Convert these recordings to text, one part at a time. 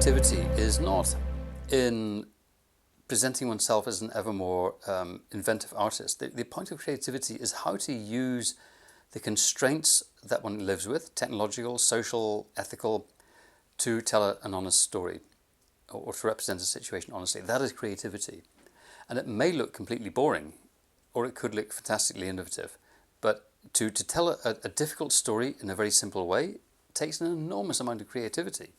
creativity is not in presenting oneself as an ever more inventive artist. The point of creativity is how to use the constraints that one lives with, technological, social, ethical, to tell an honest story or to represent a situation honestly. That is creativity. And it may look completely boring, or it could look fantastically innovative. But to tell a difficult story in a very simple way takes an enormous amount of creativity.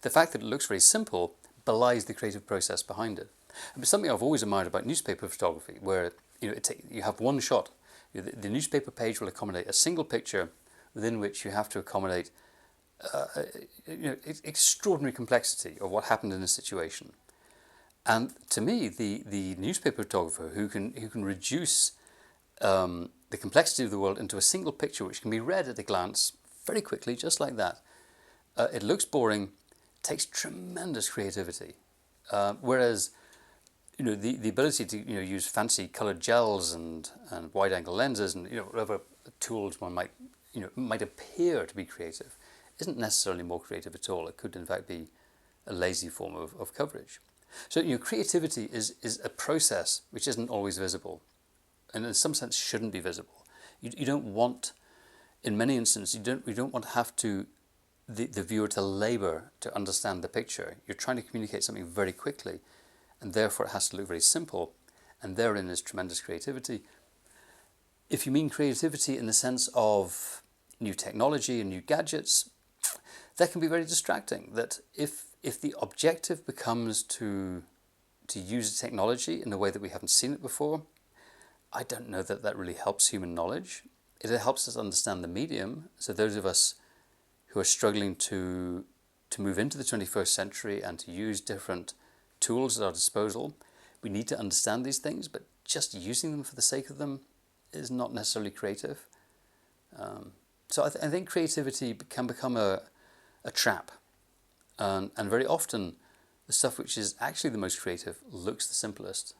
The fact that it looks very simple belies the creative process behind it. And it's something I've always admired about newspaper photography, where you have one shot. The newspaper page will accommodate a single picture within which you have to accommodate extraordinary complexity of what happened in a situation. And to me, the newspaper photographer who can reduce the complexity of the world into a single picture which can be read at a glance very quickly, just like that. It looks boring, takes tremendous creativity. Whereas the ability to use fancy colored gels and wide-angle lenses and whatever tools one might appear to be creative isn't necessarily more creative at all. It could in fact be a lazy form of coverage. So creativity is a process which isn't always visible, and in some sense shouldn't be visible. You don't want, in many instances, you don't want to have to the viewer to labour to understand the picture. You're trying to communicate something very quickly, and therefore it has to look very simple, and therein is tremendous creativity. If you mean creativity in the sense of new technology and new gadgets, that can be very distracting. That if the objective becomes to use technology in a way that we haven't seen it before, I don't know that really helps human knowledge. It helps us understand the medium. So those of us who are struggling to move into the 21st century and to use different tools at our disposal, we need to understand these things, but just using them for the sake of them is not necessarily creative. So I think creativity can become a trap. And very often, the stuff which is actually the most creative looks the simplest.